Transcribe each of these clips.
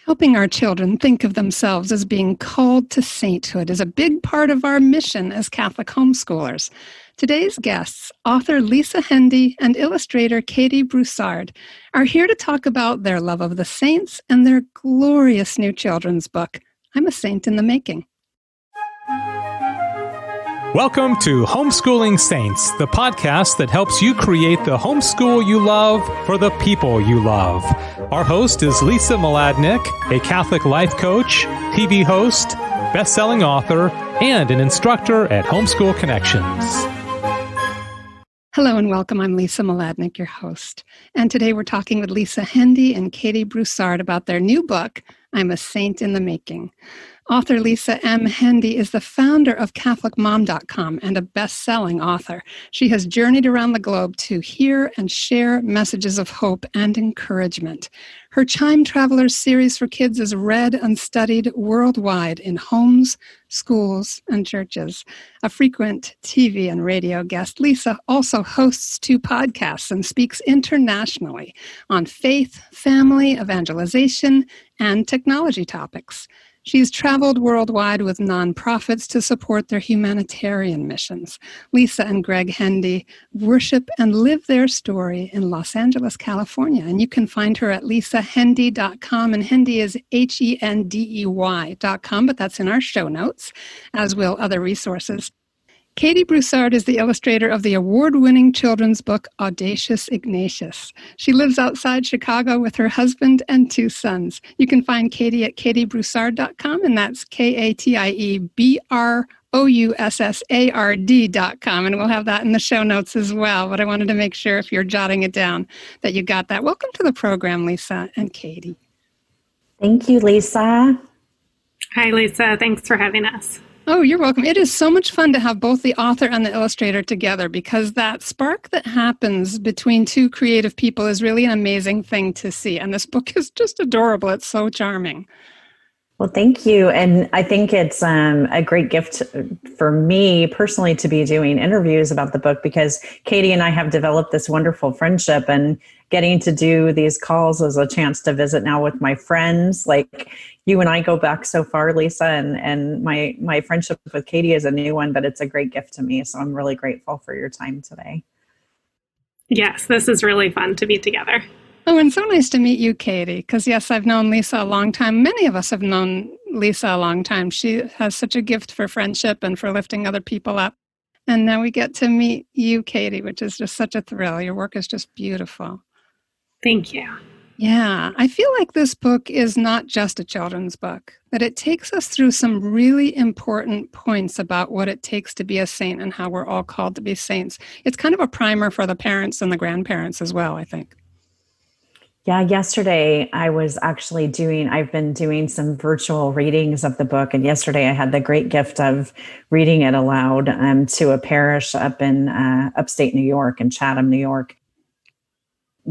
Helping our children think of themselves as being called to sainthood is a big part of our mission as Catholic homeschoolers. Today's guests, author Lisa Hendey and illustrator Katie Broussard, are here to talk about their love of the saints and their glorious new children's book, I'm a Saint in the Making. Welcome to Homeschooling Saints, the podcast that helps you create the homeschool you love for the people you love. Our host is Lisa Mladinich, a Catholic life coach, TV host, best-selling author, and an instructor at Homeschool Connections. Hello and welcome. I'm Lisa Mladinich, your host. And today we're talking with Lisa Hendey and Katie Broussard about their new book, I'm a Saint in the Making. Author Lisa M. Hendey is the founder of CatholicMom.com and a best-selling author. She has journeyed around the globe to hear and share messages of hope and encouragement. Her Chime Travelers series for kids is read and studied worldwide in homes, schools, and churches. A frequent TV and radio guest, Lisa also hosts 2 podcasts and speaks internationally on faith, family, evangelization, and technology topics. She's traveled worldwide with nonprofits to support their humanitarian missions. Lisa and Greg Hendey worship and live their story in Los Angeles, California. And you can find her at lisahendey.com. And Hendey is HENDEY.com, but that's in our show notes, as will other resources. Katie Broussard is the illustrator of the award-winning children's book, Audacious Ignatius. She lives outside Chicago with her husband and 2 sons. You can find Katie at katiebroussard.com, and that's KATIEBROUSSARD.com, and we'll have that in the show notes as well. But I wanted to make sure if you're jotting it down that you got that. Welcome to the program, Lisa and Katie. Thank you, Lisa. Hi, Lisa. Thanks for having us. Oh, you're welcome. It is so much fun to have both the author and the illustrator together because that spark that happens between 2 creative people is really an amazing thing to see. And this book is just adorable. It's so charming. Well, thank you. And I think it's a great gift for me personally to be doing interviews about the book because Katie and I have developed this wonderful friendship, and getting to do these calls is a chance to visit now with my friends. Like you and I go back so far, Lisa, and my friendship with Katie is a new one, but it's a great gift to me. So I'm really grateful for your time today. Yes, this is really fun to be together. Oh, and so nice to meet you, Katie, because yes, I've known Lisa a long time. Many of us have known Lisa a long time. She has such a gift for friendship and for lifting other people up. And now we get to meet you, Katie, which is just such a thrill. Your work is just beautiful. Thank you. Yeah, I feel like this book is not just a children's book, that it takes us through some really important points about what it takes to be a saint and how we're all called to be saints. It's kind of a primer for the parents and the grandparents as well, I think. Yeah, yesterday I've been doing some virtual readings of the book. And yesterday I had the great gift of reading it aloud to a parish up in upstate New York, in Chatham, New York.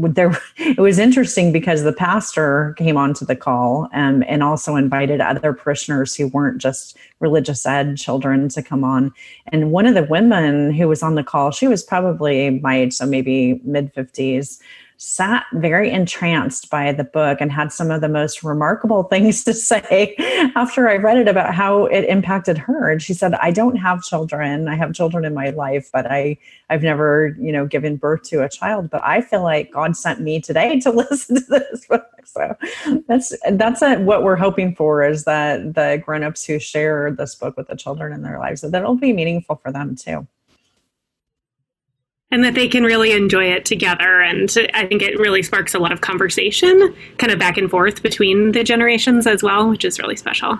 It was interesting because the pastor came onto the call and also invited other parishioners who weren't just religious ed children to come on. And one of the women who was on the call, she was probably my age, so maybe mid-50s, sat very entranced by the book and had some of the most remarkable things to say after I read it about how it impacted her. And she said, I don't have children. I have children in my life, but I've never, given birth to a child. But I feel like God sent me today to listen to this book. So that's what we're hoping for, is that the grownups who share this book with the children in their lives, that it'll be meaningful for them too. And that they can really enjoy it together. And I think it really sparks a lot of conversation kind of back and forth between the generations as well, which is really special.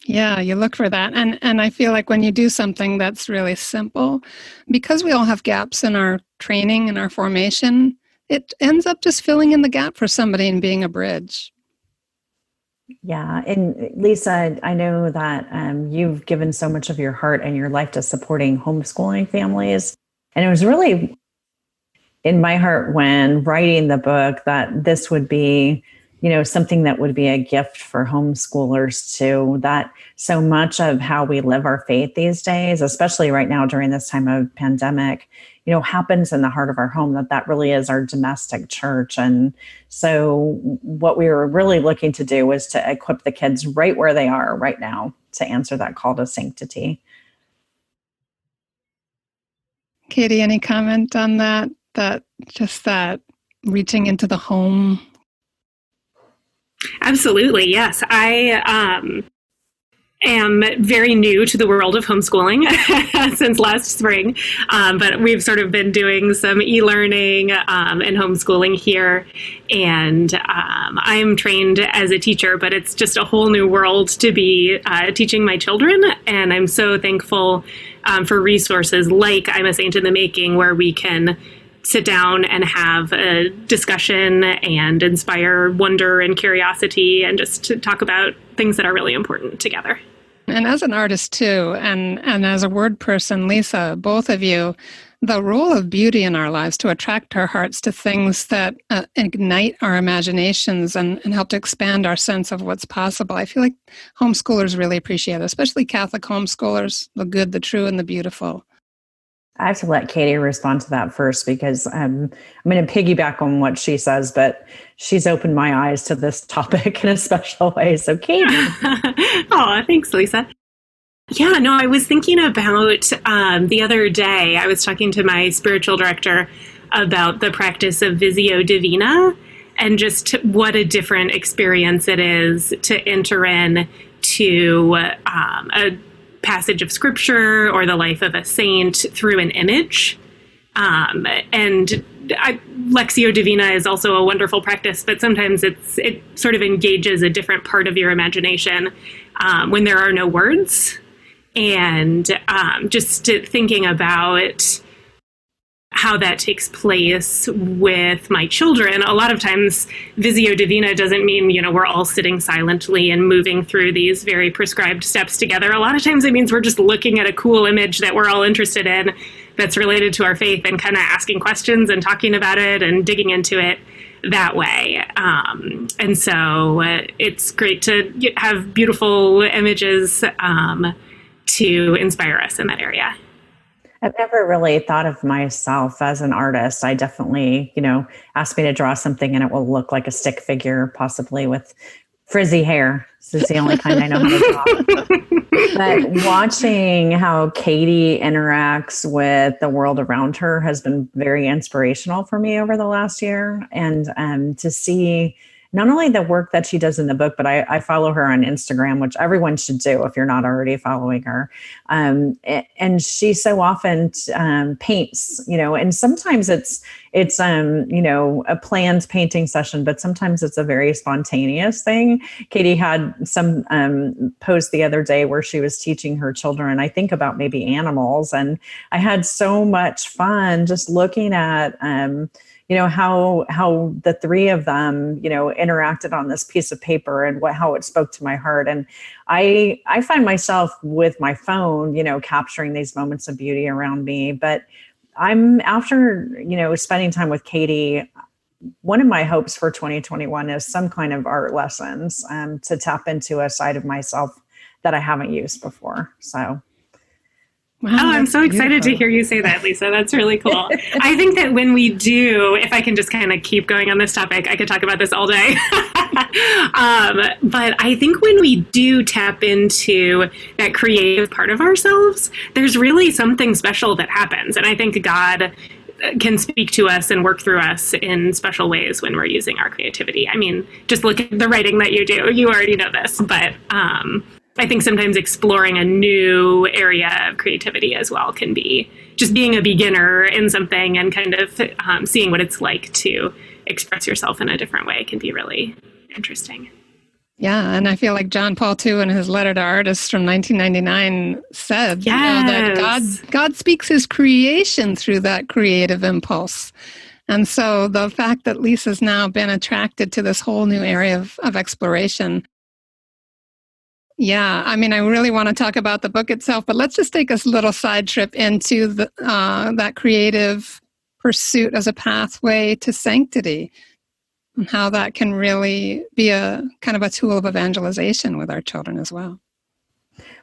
Yeah, you look for that. And I feel like when you do something that's really simple, because we all have gaps in our training and our formation, it ends up just filling in the gap for somebody and being a bridge. Yeah. And Lisa, I know that you've given so much of your heart and your life to supporting homeschooling families. And it was really in my heart when writing the book that this would be, something that would be a gift for homeschoolers too, that so much of how we live our faith these days, especially right now during this time of pandemic, happens in the heart of our home, that really is our domestic church. And so what we were really looking to do was to equip the kids right where they are right now to answer that call to sanctity. Katie, any comment on that? That reaching into the home? Absolutely, yes. I am very new to the world of homeschooling since last spring, but we've sort of been doing some e-learning and homeschooling here, and I am trained as a teacher, but it's just a whole new world to be teaching my children, and I'm so thankful for resources like I'm a Saint in the Making, where we can sit down and have a discussion and inspire wonder and curiosity and just to talk about things that are really important together. And as an artist too, and as a word person, Lisa, both of you, the role of beauty in our lives to attract our hearts to things that ignite our imaginations and help to expand our sense of what's possible. I feel like homeschoolers really appreciate it, especially Catholic homeschoolers, the good, the true, and the beautiful. I have to let Katie respond to that first, because I'm going to piggyback on what she says, but she's opened my eyes to this topic in a special way. So Katie. Oh, thanks, Lisa. Yeah, no, I was thinking about the other day, I was talking to my spiritual director about the practice of Visio Divina and just what a different experience it is to enter in to a passage of scripture or the life of a saint through an image. Lectio Divina is also a wonderful practice, but sometimes it sort of engages a different part of your imagination when there are no words. And just thinking about how that takes place with my children. A lot of times, Visio Divina doesn't mean, we're all sitting silently and moving through these very prescribed steps together. A lot of times it means we're just looking at a cool image that we're all interested in that's related to our faith and kind of asking questions and talking about it and digging into it that way. And so it's great to have beautiful images to inspire us in that area. I've never really thought of myself as an artist. I definitely, ask me to draw something and it will look like a stick figure, possibly with frizzy hair. This is the only kind I know how to draw. But watching how Katie interacts with the world around her has been very inspirational for me over the last year. And to see not only the work that she does in the book, but I follow her on Instagram, which everyone should do if you're not already following her. And she so often paints, and sometimes it's a planned painting session, but sometimes it's a very spontaneous thing. Katie had some post the other day where she was teaching her children, I think about maybe animals. And I had so much fun just looking at, how the three of them, interacted on this piece of paper and how it spoke to my heart. And I find myself with my phone, capturing these moments of beauty around me. But I'm after, spending time with Katie, one of my hopes for 2021 is some kind of art lessons to tap into a side of myself that I haven't used before. So. Wow, I'm so excited to hear you say that, Lisa. That's really cool. I think that when we do, if I can just kind of keep going on this topic, I could talk about this all day. But I think when we do tap into that creative part of ourselves, there's really something special that happens. And I think God can speak to us and work through us in special ways when we're using our creativity. I mean, just look at the writing that you do. You already know this, but I think sometimes exploring a new area of creativity as well can be just being a beginner in something and kind of seeing what it's like to express yourself in a different way can be really interesting. Yeah, and I feel like John Paul II in his letter to artists from 1999 said that God speaks his creation through that creative impulse. And so the fact that Lisa's now been attracted to this whole new area of exploration. Yeah, I mean, I really want to talk about the book itself, but let's just take a little side trip into that creative pursuit as a pathway to sanctity and how that can really be a kind of a tool of evangelization with our children as well.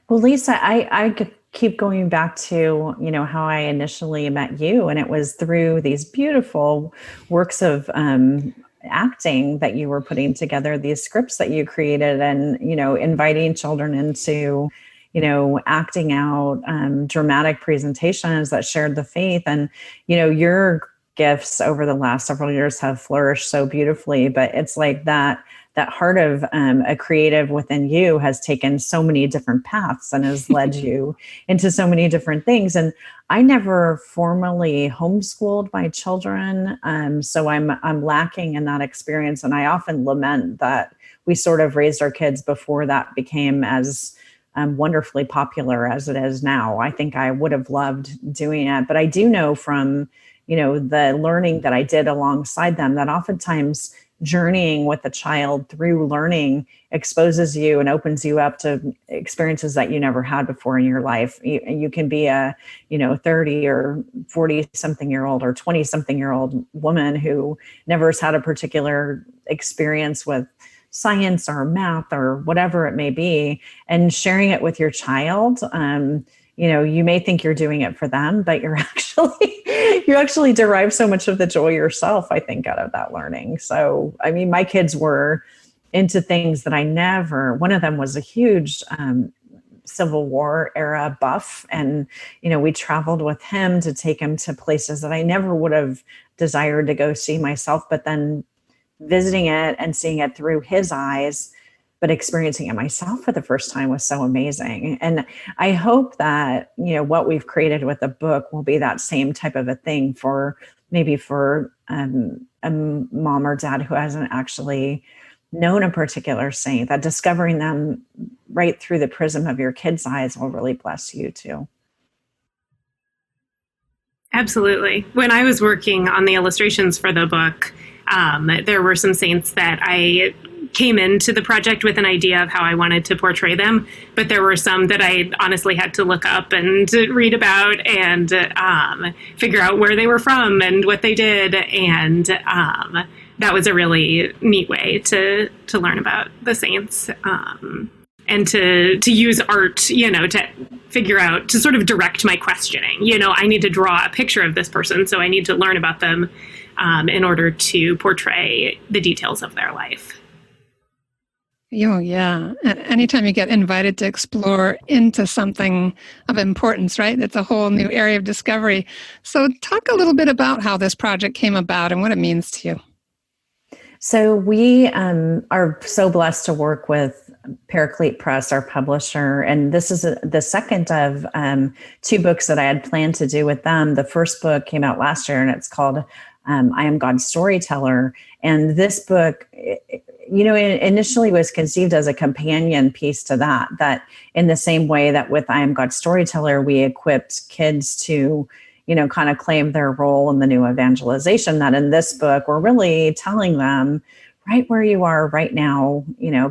Well, Lisa, I keep going back to, how I initially met you. And it was through these beautiful works of acting that you were putting together, these scripts that you created, and, inviting children into, acting out dramatic presentations that shared the faith. And, your gifts over the last several years have flourished so beautifully, but it's like that heart of a creative within you has taken so many different paths and has led you into so many different things. And I never formally homeschooled my children. So I'm lacking in that experience. And I often lament that we sort of raised our kids before that became as wonderfully popular as it is now. I think I would have loved doing it, but I do know from, the learning that I did alongside them that oftentimes journeying with a child through learning exposes you and opens you up to experiences that you never had before in your life. You can be a, 30 or 40 something year old or 20 something year old woman who never has had a particular experience with science or math or whatever it may be, and sharing it with your child. You may think you're doing it for them, but you actually derive so much of the joy yourself, I think, out of that learning. So, I mean, my kids were into things that one of them was a huge Civil War era buff. And, we traveled with him to take him to places that I never would have desired to go see myself, but then visiting it and seeing it through his eyes, but experiencing it myself for the first time was so amazing. And I hope that, what we've created with the book will be that same type of a thing for a mom or dad who hasn't actually known a particular saint, that discovering them right through the prism of your kids' eyes will really bless you too. Absolutely. When I was working on the illustrations for the book, there were some saints that I came into the project with an idea of how I wanted to portray them, but there were some that I honestly had to look up and read about and figure out where they were from and what they did. And that was a really neat way to learn about the saints and to use art, to figure out, to sort of direct my questioning. I need to draw a picture of this person, so I need to learn about them in order to portray the details of their life. Oh, yeah. And anytime you get invited to explore into something of importance, right? It's a whole new area of discovery. So talk a little bit about how this project came about and what it means to you. So we are so blessed to work with Paraclete Press, our publisher. And this is the second of two books that I had planned to do with them. The first book came out last year, and it's called I Am God's Storyteller. And this book, it initially was conceived as a companion piece to that in the same way that with I Am God's Storyteller, we equipped kids to, kind of claim their role in the new evangelization, that in this book, we're really telling them right where you are right now,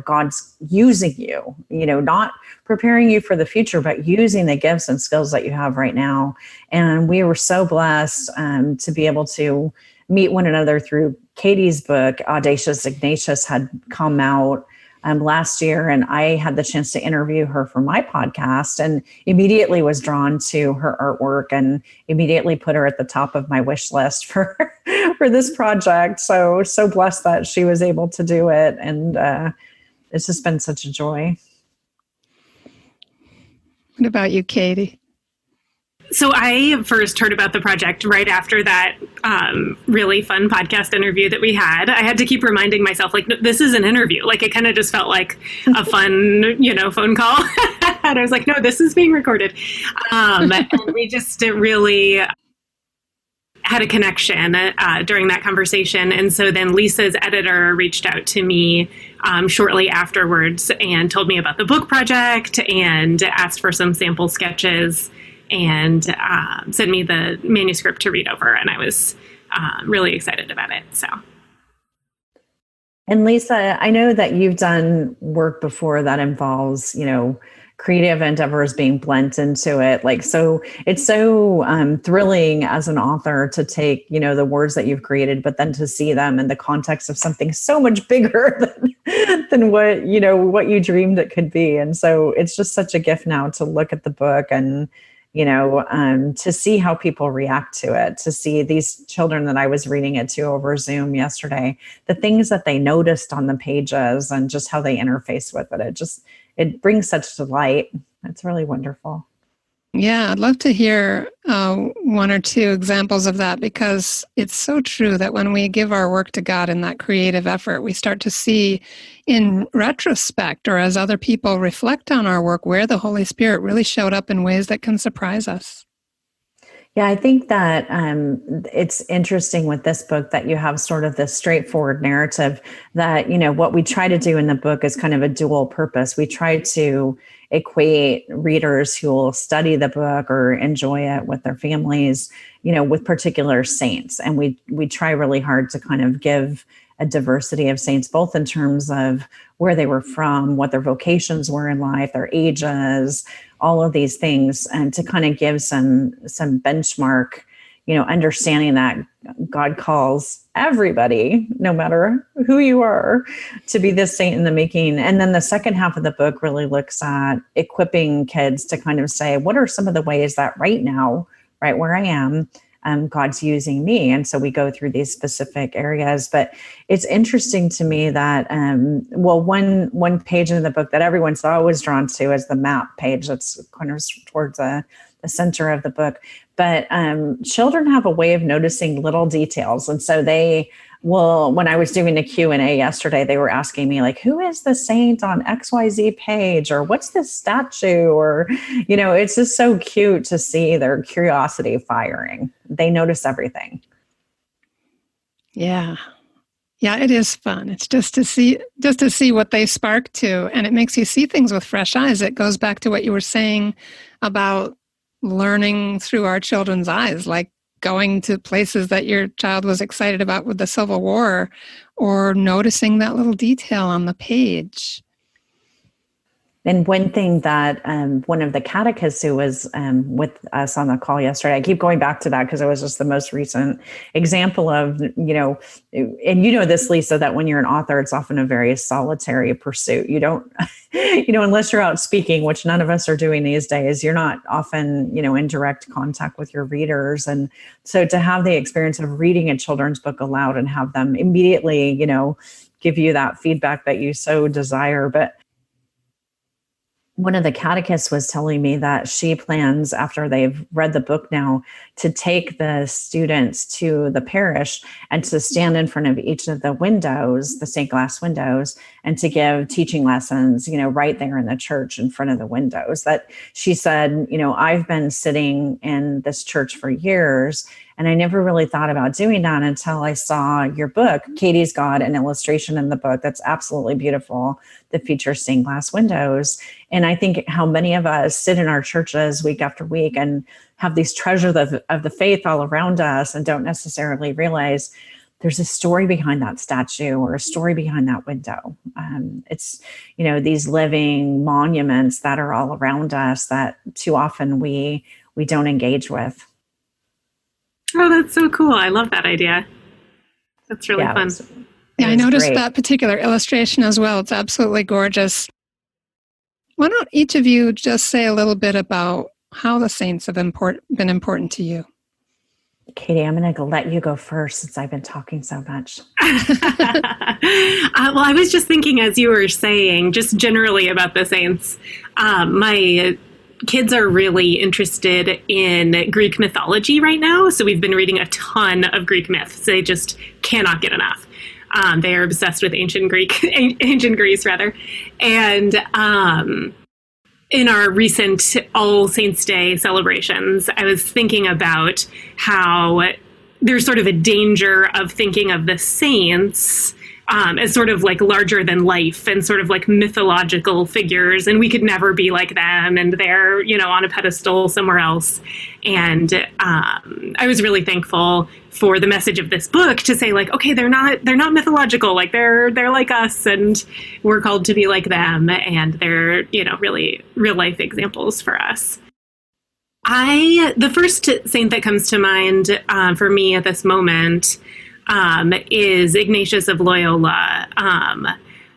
God's using you, not preparing you for the future, but using the gifts and skills that you have right now. And we were so blessed to be able to meet one another through Katie's book. Audacious Ignatius had come out last year, and I had the chance to interview her for my podcast, and immediately was drawn to her artwork and immediately put her at the top of my wish list for this project. So blessed that she was able to do it. And it's just been such a joy. What about you, Katie? So I first heard about the project right after that really fun podcast interview that we had. I had to keep reminding myself, like, this is an interview. Like, it kind of just felt like a fun, phone call. And I was like, no, this is being recorded. And we just really had a connection during that conversation. And so then Lisa's editor reached out to me shortly afterwards and told me about the book project and asked for some sample sketches and sent me the manuscript to read over. And I was really excited about it. So. And Lisa, I know that you've done work before that involves, creative endeavors being blent into it. Like, so it's so thrilling as an author to take, the words that you've created, but then to see them in the context of something so much bigger than what you dreamed it could be. And so it's just such a gift now to look at the book and, to see how people react to it, to see these children that I was reading it to over Zoom yesterday, the things that they noticed on the pages and just how they interface with it. It brings such delight. It's really wonderful. Yeah, I'd love to hear one or two examples of that, because it's so true that when we give our work to God in that creative effort, we start to see in retrospect, or as other people reflect on our work, where the Holy Spirit really showed up in ways that can surprise us. Yeah, I think that it's interesting with this book that you have sort of this straightforward narrative that, what we try to do in the book is kind of a dual purpose. We try to equate readers who will study the book or enjoy it with their families, with particular saints. And we try really hard to kind of give a diversity of saints, both in terms of where they were from, what their vocations were in life, their ages, all of these things, and to kind of give some benchmark, understanding that God calls everybody, no matter who you are, to be this saint in the making. And then the second half of the book really looks at equipping kids to kind of say, what are some of the ways that right now, right where I am, God's using me. And so we go through these specific areas. But it's interesting to me that, one page in the book that everyone's always drawn to is the map page. That's kind of towards the center of the book. But children have a way of noticing little details. And so when I was doing the Q&A yesterday, they were asking me, like, who is the saint on XYZ page? Or what's this statue? Or, it's just so cute to see their curiosity firing. They notice everything. Yeah. Yeah, it is fun. It's just to see what they spark to. And it makes you see things with fresh eyes. It goes back to what you were saying about learning through our children's eyes, like going to places that your child was excited about with the Civil War, or noticing that little detail on the page. And one thing that one of the catechists who was with us on the call yesterday, I keep going back to that because it was just the most recent example of, and this, Lisa, that when you're an author, it's often a very solitary pursuit. You don't, unless you're out speaking, which none of us are doing these days, you're not often, in direct contact with your readers. And so to have the experience of reading a children's book aloud and have them immediately, give you that feedback that you so desire. But one of the catechists was telling me that she plans, after they've read the book now, to take the students to the parish and to stand in front of each of the windows, the stained glass windows, and to give teaching lessons, right there in the church in front of the windows. That she said, I've been sitting in this church for years, and I never really thought about doing that until I saw your book. Katie's got an illustration in the book that's absolutely beautiful that features stained glass windows. And I think how many of us sit in our churches week after week and have these treasures of the faith all around us and don't necessarily realize there's a story behind that statue or a story behind that window. It's, these living monuments that are all around us that too often we don't engage with. Oh, that's so cool. I love that idea. That's really fun. I noticed that particular illustration as well. It's absolutely gorgeous. Why don't each of you just say a little bit about how the saints have been important to you? Katie, I'm going to let you go first since I've been talking so much. Well, I was just thinking as you were saying, just generally about the saints, my kids are really interested in Greek mythology right now. So we've been reading a ton of Greek myths. They just cannot get enough. They are obsessed with ancient Greece rather. And in our recent All Saints' Day celebrations, I was thinking about how there's sort of a danger of thinking of the saints as sort of like larger than life and sort of like mythological figures, and we could never be like them, and they're, you know, on a pedestal somewhere else. And I was really thankful for the message of this book to say, like, okay, they're not mythological, like they're like us, and we're called to be like them, and they're, you know, really real life examples for us. The first saint that comes to mind for me at this moment is Ignatius of Loyola.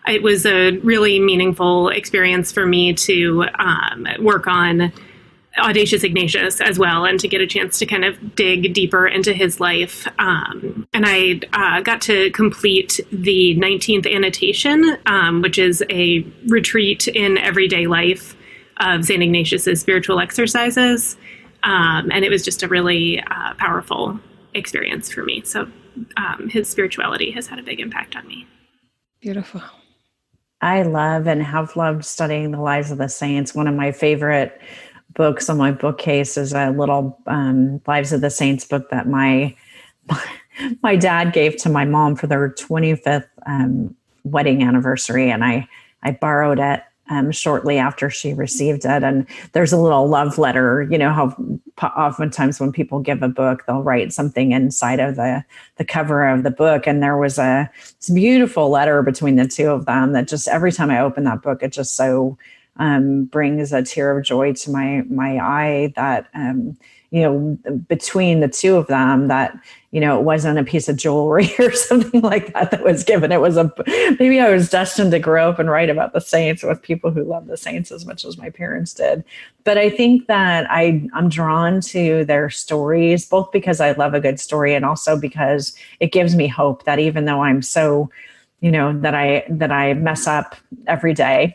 It was a really meaningful experience for me to work on Audacious Ignatius as well, and to get a chance to kind of dig deeper into his life. And I got to complete the 19th annotation, which is a retreat in everyday life of St. Ignatius's spiritual exercises. And it was just a really powerful experience for me. So his spirituality has had a big impact on me. Beautiful. I love and have loved studying the lives of the saints. One of my favorite books on my bookcase is a little Lives of the Saints book that my dad gave to my mom for their 25th wedding anniversary. And I borrowed it shortly after she received it. And there's a little love letter. You know how oftentimes when people give a book, they'll write something inside of the cover of the book. And there was this beautiful letter between the two of them that just every time I open that book, it just so brings a tear of joy to my eye that, you know, between the two of them, that, you know, it wasn't a piece of jewelry or something like that was given. It was maybe I was destined to grow up and write about the saints with people who love the saints as much as my parents did. But I think that I'm drawn to their stories, both because I love a good story and also because it gives me hope that even though I'm so, you know, that I mess up every day,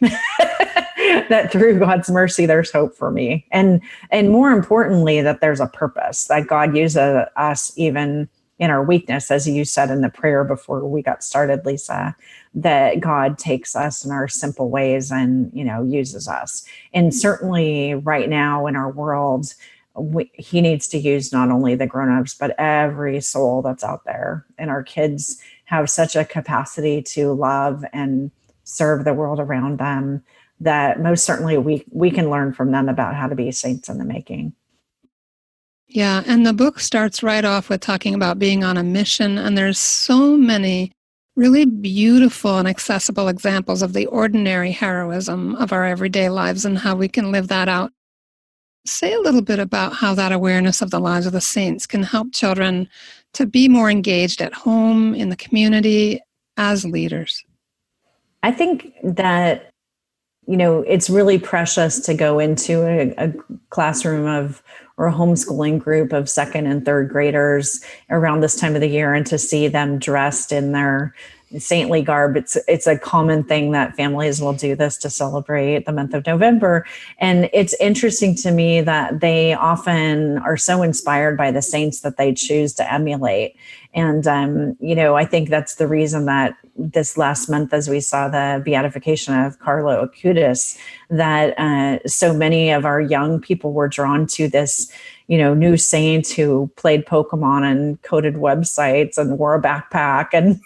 that through God's mercy, there's hope for me. And more importantly, that there's a purpose, that God uses us even in our weakness, as you said in the prayer before we got started, Lisa, that God takes us in our simple ways and, you know, uses us. And certainly right now in our world, he needs to use not only the grownups, but every soul that's out there. And our kids have such a capacity to love and serve the world around them, that most certainly we can learn from them about how to be saints in the making. Yeah, and the book starts right off with talking about being on a mission, and there's so many really beautiful and accessible examples of the ordinary heroism of our everyday lives and how we can live that out. Say a little bit about how that awareness of the lives of the saints can help children to be more engaged at home, in the community, as leaders. I think that, you know, it's really precious to go into a classroom or a homeschooling group of second and third graders around this time of the year and to see them dressed in their saintly garb. It's a common thing that families will do this to celebrate the month of November. And it's interesting to me that they often are so inspired by the saints that they choose to emulate. And, you know, I think that's the reason that this last month, as we saw the beatification of Carlo Aquinas, that so many of our young people were drawn to this, you know, new saint who played Pokemon and coded websites and wore a backpack. And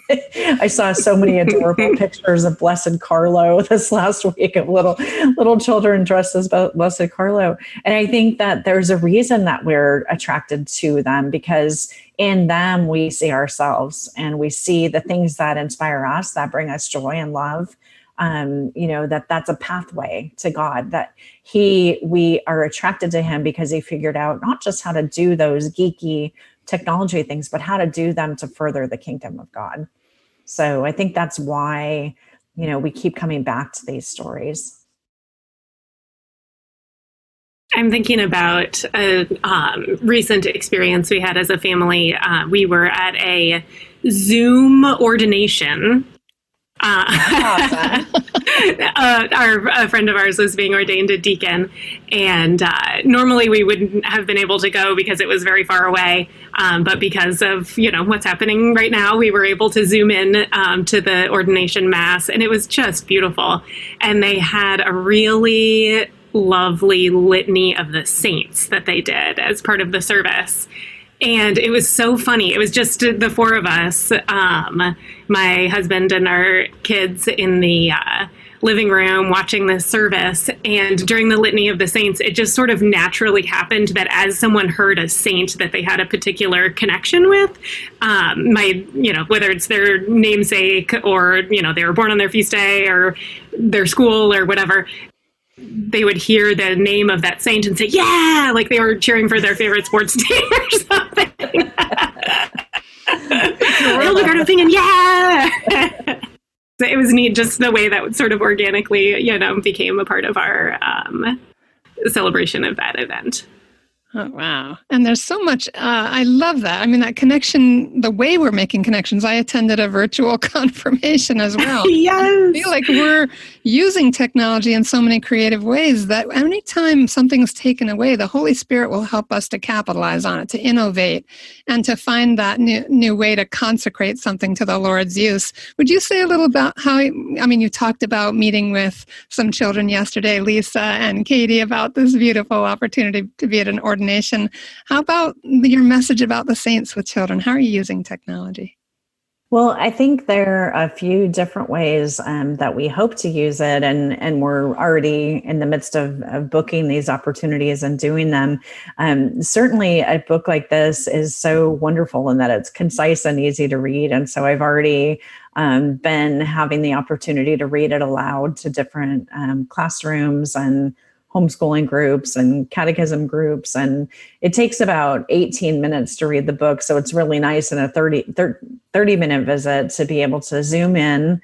I saw so many adorable pictures of Blessed Carlo this last week of little children dressed as Blessed Carlo. And I think that there's a reason that we're attracted to them, because in them we see ourselves and we see the things that inspire us, that bring us joy and love. You know, that's a pathway to God, that we are attracted to him because he figured out not just how to do those geeky technology things, but how to do them to further the kingdom of God. So I think that's why, you know, we keep coming back to these stories. I'm thinking about a recent experience we had as a family. We were at a Zoom ordination. Awesome. A friend of ours was being ordained a deacon, and normally we wouldn't have been able to go because it was very far away. But because of, you know, what's happening right now, we were able to Zoom in to the ordination mass, and it was just beautiful. And they had a really lovely litany of the saints that they did as part of the service. And it was so funny. It was just the four of us, my husband and our kids in the living room watching this service. And during the Litany of the Saints, it just sort of naturally happened that as someone heard a saint that they had a particular connection with, whether it's their namesake or, they were born on their feast day or their school or whatever, they would hear the name of that saint and say, yeah, like they were cheering for their favorite sports team or something. Hildegard of Bingen, yeah! It was neat, just the way that sort of organically, became a part of our celebration of that event. Oh, wow. And there's so much, I love that. I mean, that connection, the way we're making connections. I attended a virtual confirmation as well. Yes. I feel like we're using technology in so many creative ways that anytime something's taken away, the Holy Spirit will help us to capitalize on it, to innovate, and to find that new way to consecrate something to the Lord's use. Would you say a little about how, you talked about meeting with some children yesterday, Lisa and Katie, about this beautiful opportunity to be at an ordination. How about your message about the saints with children? How are you using technology? Well, I think there are a few different ways that we hope to use it, and we're already in the midst of booking these opportunities and doing them. Certainly, a book like this is so wonderful in that it's concise and easy to read, and so I've already been having the opportunity to read it aloud to different classrooms and homeschooling groups and catechism groups. And it takes about 18 minutes to read the book. So it's really nice in a 30-minute visit to be able to zoom in,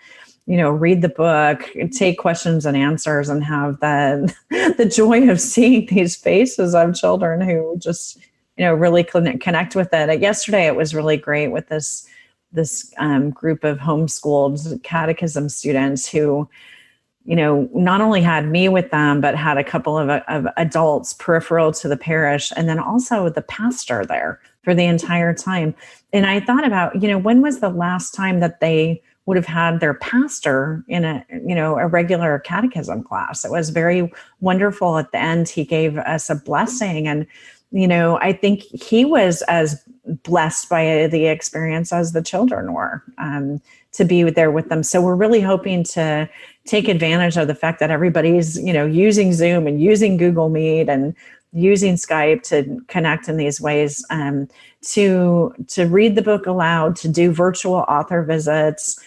read the book, take questions and answers, and have the joy of seeing these faces of children who just, really connect with it. Yesterday, it was really great with this group of homeschooled catechism students who, not only had me with them, but had a couple of adults peripheral to the parish, and then also the pastor there for the entire time. And I thought about, when was the last time that they would have had their pastor in a regular catechism class? It was very wonderful. At the end, he gave us a blessing. And, I think he was as blessed by the experience as the children were, to be there with them. So we're really hoping to take advantage of the fact that everybody's, using Zoom and using Google Meet and using Skype to connect in these ways, to read the book aloud, to do virtual author visits.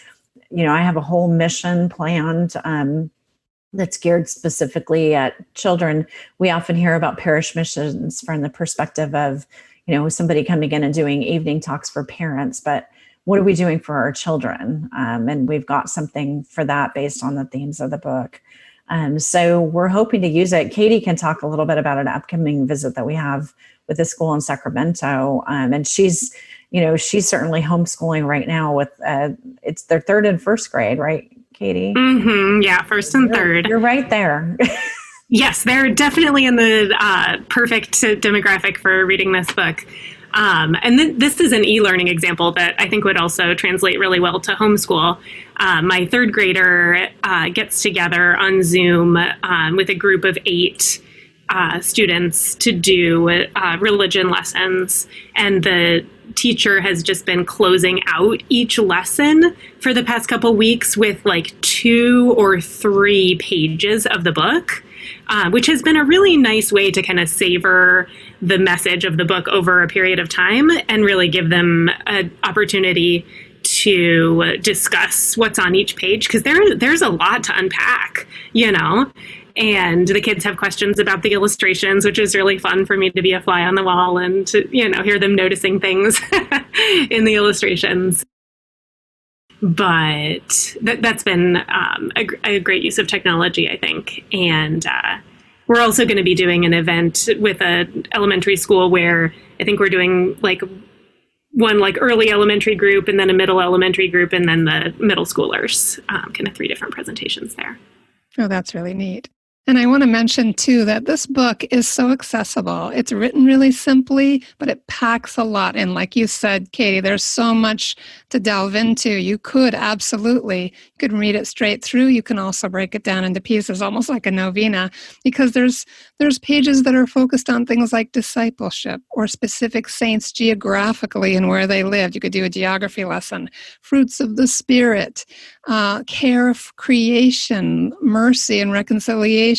I have a whole mission planned that's geared specifically at children. We often hear about parish missions from the perspective of, somebody coming in and doing evening talks for parents, but what are we doing for our children? And we've got something for that based on the themes of the book. So we're hoping to use it. Katie can talk a little bit about an upcoming visit that we have with the school in Sacramento. And she's certainly homeschooling right now with, it's their third and first grade, right, Katie? Mm-hmm. Yeah, first and third. You're right there. Yes, they're definitely in the perfect demographic for reading this book. And this is an e-learning example that I think would also translate really well to homeschool. My third grader gets together on Zoom with a group of 8 students to do religion lessons. And the teacher has just been closing out each lesson for the past couple weeks with like 2 or 3 pages of the book, which has been a really nice way to kind of savor the message of the book over a period of time and really give them an opportunity to discuss what's on each page, because there's a lot to unpack, and the kids have questions about the illustrations, which is really fun for me to be a fly on the wall and to, hear them noticing things in the illustrations. But that's been a great use of technology, I think. And we're also going to be doing an event with an elementary school where I think we're doing one early elementary group and then a middle elementary group and then the middle schoolers, kind of 3 different presentations there. Oh, that's really neat. And I want to mention, too, that this book is so accessible. It's written really simply, but it packs a lot in. Like you said, Katie, there's so much to delve into. You could absolutely, you could read it straight through. You can also break it down into pieces, almost like a novena, because there's pages that are focused on things like discipleship or specific saints geographically and where they lived. You could do a geography lesson, fruits of the Spirit, care of creation, mercy and reconciliation.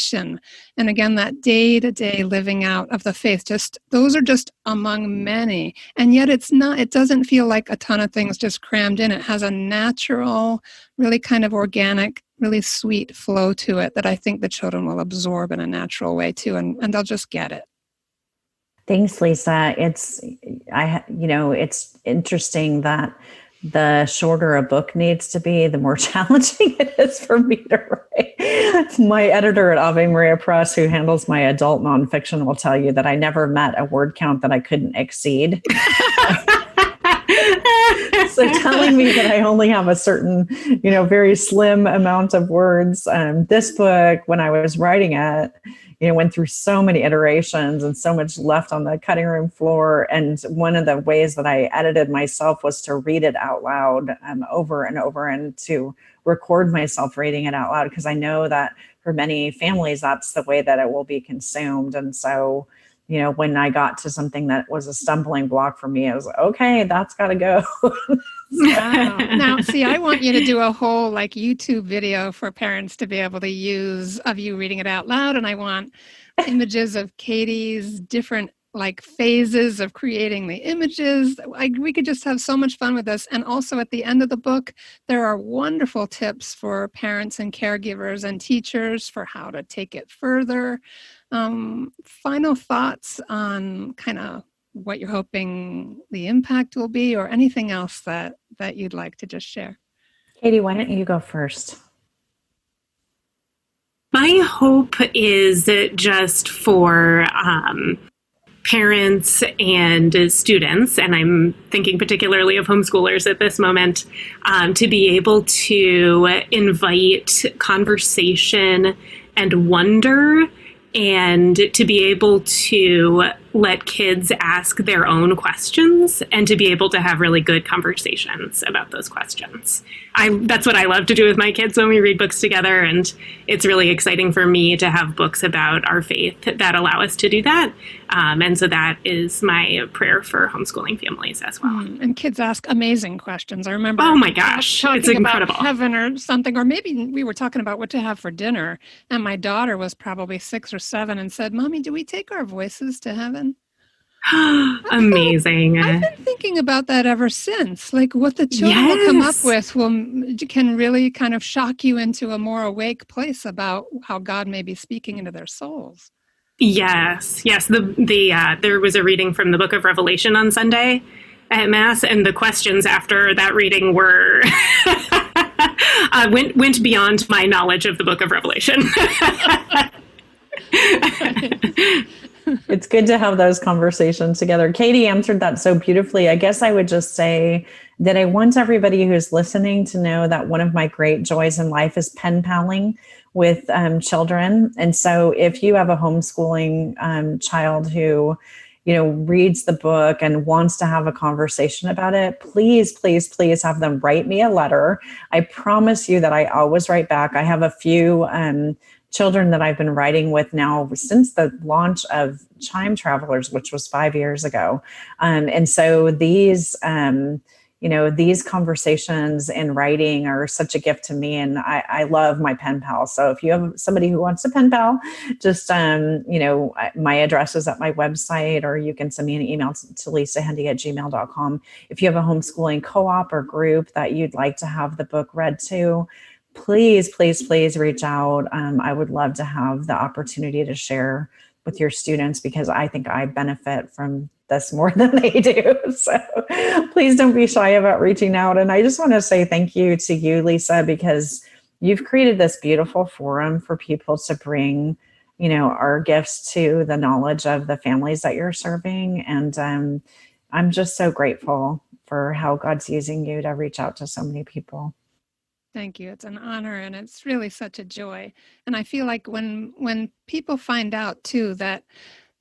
And again, that day-to-day living out of the faith, just those are just among many. And yet it doesn't feel like a ton of things just crammed in. It has a natural, really kind of organic, really sweet flow to it that I think the children will absorb in a natural way too, and they'll just get it. Thanks, Lisa. It's interesting that the shorter a book needs to be, the more challenging it is for me to write. My editor at Ave Maria Press, who handles my adult nonfiction, will tell you that I never met a word count that I couldn't exceed. So telling me that I only have a certain, very slim amount of words. This book, when I was writing it, went through so many iterations and so much left on the cutting room floor. And one of the ways that I edited myself was to read it out loud over and over, and to record myself reading it out loud, because I know that for many families, that's the way that it will be consumed. And so, when I got to something that was a stumbling block for me, I was like, okay, that's got to go. Wow. Now, see, I want you to do a whole YouTube video for parents to be able to use of you reading it out loud. And I want images of Katie's different phases of creating the images. We could just have so much fun with this. And also at the end of the book, there are wonderful tips for parents and caregivers and teachers for how to take it further. Final thoughts on kind of what you're hoping the impact will be, or anything else that you'd like to just share? Katie, why don't you go first? My hope is that just for parents and students, and I'm thinking particularly of homeschoolers at this moment, to be able to invite conversation and wonder, and to be able to let kids ask their own questions, and to be able to have really good conversations about those questions. That's what I love to do with my kids when we read books together, and it's really exciting for me to have books about our faith that allow us to do that. And so that is my prayer for homeschooling families as well. And kids ask amazing questions. I remember. Oh my gosh, it's incredible. About heaven or something, or maybe we were talking about what to have for dinner, and my daughter was probably 6 or 7 and said, "Mommy, do we take our voices to heaven?" Amazing. I've been thinking about that ever since. What the children will come up with can really kind of shock you into a more awake place about how God may be speaking into their souls. Yes. There was a reading from the Book of Revelation on Sunday at Mass, and the questions after that reading were went beyond my knowledge of the Book of Revelation. It's good to have those conversations together. Katie answered that so beautifully. I guess I would just say that I want everybody who's listening to know that one of my great joys in life is pen paling with children. And so if you have a homeschooling child who, reads the book and wants to have a conversation about it, please, please, please have them write me a letter. I promise you that I always write back. I have a few children that I've been writing with now since the launch of Chime Travelers, which was 5 years ago. And so these conversations and writing are such a gift to me. And I love my pen pal. So if you have somebody who wants a pen pal, just, my address is at my website, or you can send me an email to lisahendey@gmail.com. If you have a homeschooling co-op or group that you'd like to have the book read to, please, please, please reach out. I would love to have the opportunity to share with your students, because I think I benefit from this more than they do. So please don't be shy about reaching out. And I just want to say thank you to you, Lisa, because you've created this beautiful forum for people to bring, our gifts to the knowledge of the families that you're serving. And I'm just so grateful for how God's using you to reach out to so many people. Thank you. It's an honor, and it's really such a joy. And I feel like when people find out too that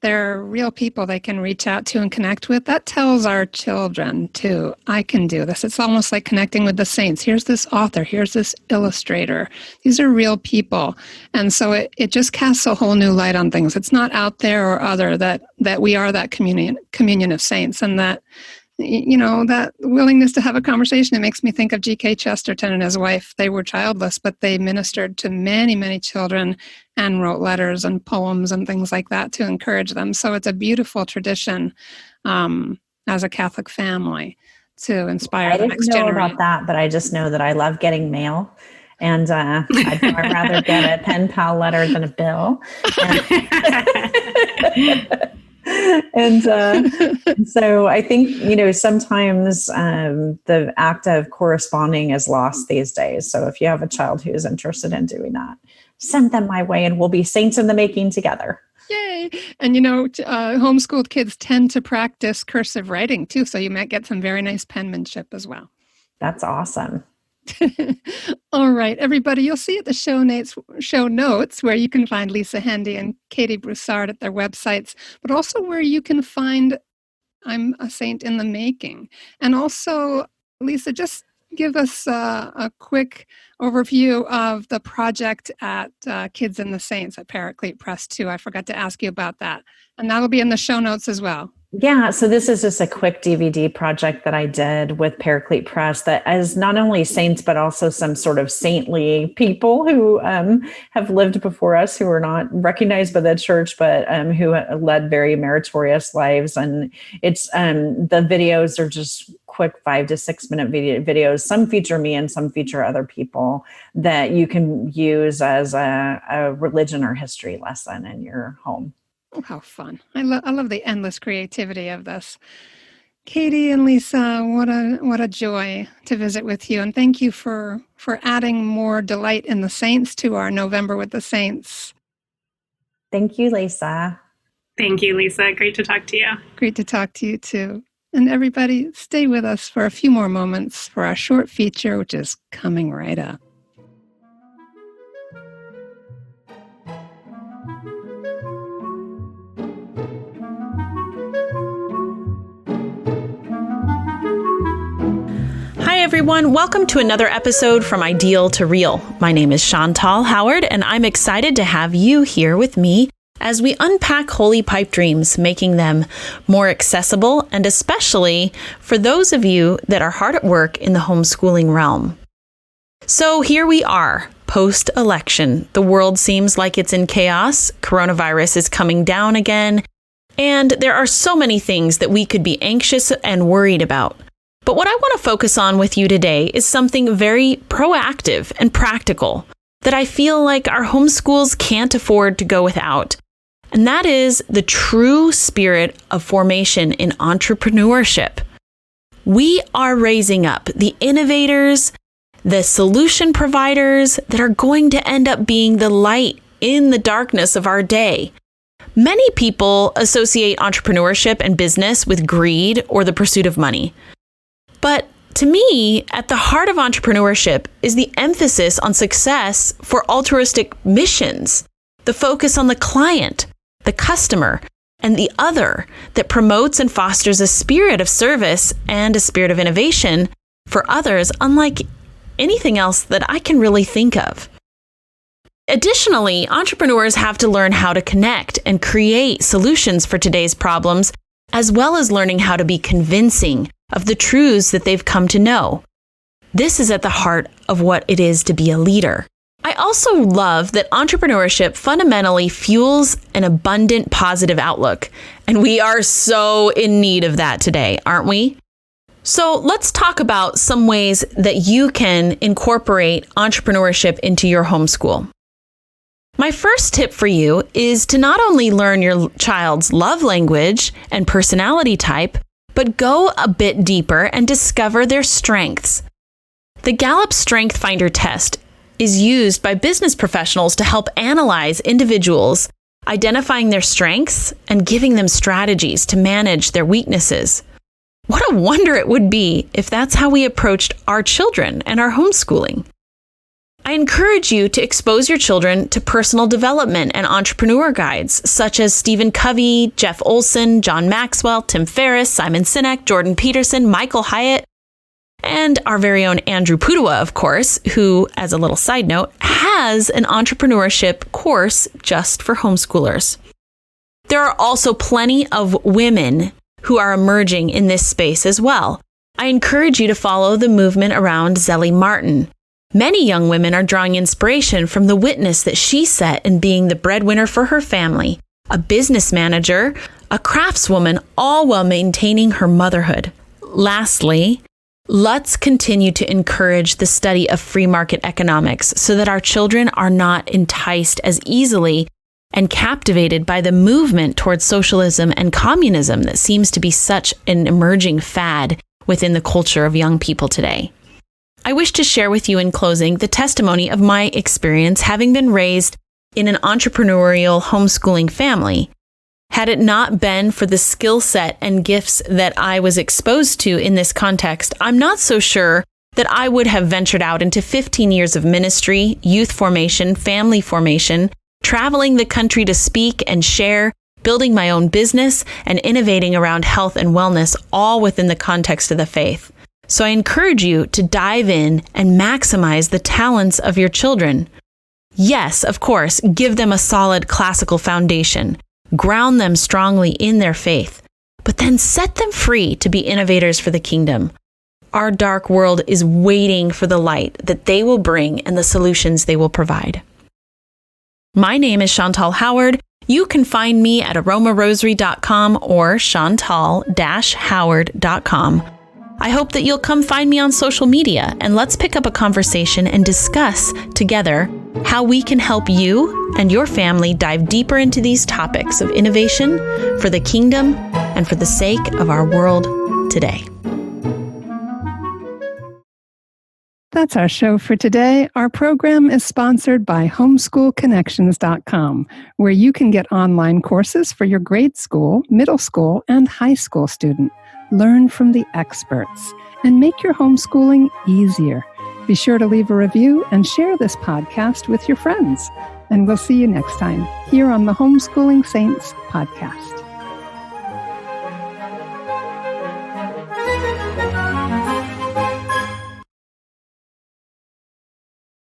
there are real people they can reach out to and connect with, that tells our children too, I can do this. It's almost like connecting with the saints. Here's this author, here's this illustrator. These are real people. And so it just casts a whole new light on things. It's not out there or other, that we are that communion of saints, and that, you know, that willingness to have a conversation. It makes me think of G.K. Chesterton and his wife. They were childless, but they ministered to many, many children and wrote letters and poems and things like that to encourage them. So it's a beautiful tradition as a Catholic family to inspire the next generation. I didn't know about that, but I just know that I love getting mail. And I'd far rather get a pen pal letter than a bill. And so I think, you know, sometimes the act of corresponding is lost these days. So if you have a child who is interested in doing that, send them my way and we'll be saints in the making together. Yay. And, you know, homeschooled kids tend to practice cursive writing too. So you might get some very nice penmanship as well. That's awesome. All right, everybody, you'll see at the show notes where you can find Lisa Hendey and Katie Broussard at their websites, but also where you can find I'm a Saint in the Making. And also, Lisa, just give us a quick overview of the project at Kids and the Saints at Paraclete Press too. I forgot to ask you about that. And that'll be in the show notes as well. Yeah, so this is just a quick DVD project that I did with Paraclete Press that is not only saints, but also some sort of saintly people who have lived before us, who are not recognized by the church, but who led very meritorious lives. And it's the videos are just quick 5 to 6 minute videos. Some feature me and some feature other people that you can use as a religion or history lesson in your home. Oh, how fun. I love the endless creativity of this. Katie and Lisa, what a joy to visit with you. And thank you for adding more delight in the saints to our November with the Saints. Thank you, Lisa. Thank you, Lisa. Great to talk to you. Great to talk to you too. And everybody, stay with us for a few more moments for our short feature, which is coming right up. Hi, everyone. Welcome to another episode from Ideal to Real. My name is Chantal Howard, and I'm excited to have you here with me as we unpack holy pipe dreams, making them more accessible, and especially for those of you that are hard at work in the homeschooling realm. So here we are, post-election. The world seems like it's in chaos. Coronavirus is coming down again, and there are so many things that we could be anxious and worried about. But what I want to focus on with you today is something very proactive and practical that I feel like our homeschools can't afford to go without. And that is the true spirit of formation in entrepreneurship. We are raising up the innovators, the solution providers that are going to end up being the light in the darkness of our day. Many people associate entrepreneurship and business with greed or the pursuit of money. But to me, at the heart of entrepreneurship is the emphasis on success for altruistic missions, the focus on the client, the customer, and the other that promotes and fosters a spirit of service and a spirit of innovation for others, unlike anything else that I can really think of. Additionally, entrepreneurs have to learn how to connect and create solutions for today's problems, as well as learning how to be convincing of the truths that they've come to know. This is at the heart of what it is to be a leader. I also love that entrepreneurship fundamentally fuels an abundant positive outlook, and we are so in need of that today, aren't we? So let's talk about some ways that you can incorporate entrepreneurship into your homeschool. My first tip for you is to not only learn your child's love language and personality type, but go a bit deeper and discover their strengths. The Gallup Strength Finder test is used by business professionals to help analyze individuals, identifying their strengths and giving them strategies to manage their weaknesses. What a wonder it would be if that's how we approached our children and our homeschooling. I encourage you to expose your children to personal development and entrepreneur guides, such as Stephen Covey, Jeff Olson, John Maxwell, Tim Ferriss, Simon Sinek, Jordan Peterson, Michael Hyatt, and our very own Andrew Pudewa, of course, who, as a little side note, has an entrepreneurship course just for homeschoolers. There are also plenty of women who are emerging in this space as well. I encourage you to follow the movement around Zelly Martin. Many young women are drawing inspiration from the witness that she set in being the breadwinner for her family, a business manager, a craftswoman, all while maintaining her motherhood. Lastly, let's continue to encourage the study of free market economics so that our children are not enticed as easily and captivated by the movement towards socialism and communism that seems to be such an emerging fad within the culture of young people today. I wish to share with you in closing the testimony of my experience having been raised in an entrepreneurial homeschooling family. Had it not been for the skill set and gifts that I was exposed to in this context, I'm not so sure that I would have ventured out into 15 years of ministry, youth formation, family formation, traveling the country to speak and share, building my own business, and innovating around health and wellness, all within the context of the faith. So I encourage you to dive in and maximize the talents of your children. Yes, of course, give them a solid classical foundation. Ground them strongly in their faith, but then set them free to be innovators for the kingdom. Our dark world is waiting for the light that they will bring and the solutions they will provide. My name is Chantal Howard. You can find me at aromarosary.com or chantal-howard.com. I hope that you'll come find me on social media and let's pick up a conversation and discuss together how we can help you and your family dive deeper into these topics of innovation for the kingdom and for the sake of our world today. That's our show for today. Our program is sponsored by homeschoolconnections.com, where you can get online courses for your grade school, middle school, and high school student. Learn from the experts and make your homeschooling easier. Be sure to leave a review and share this podcast with your friends. And we'll see you next time here on the Homeschooling Saints podcast.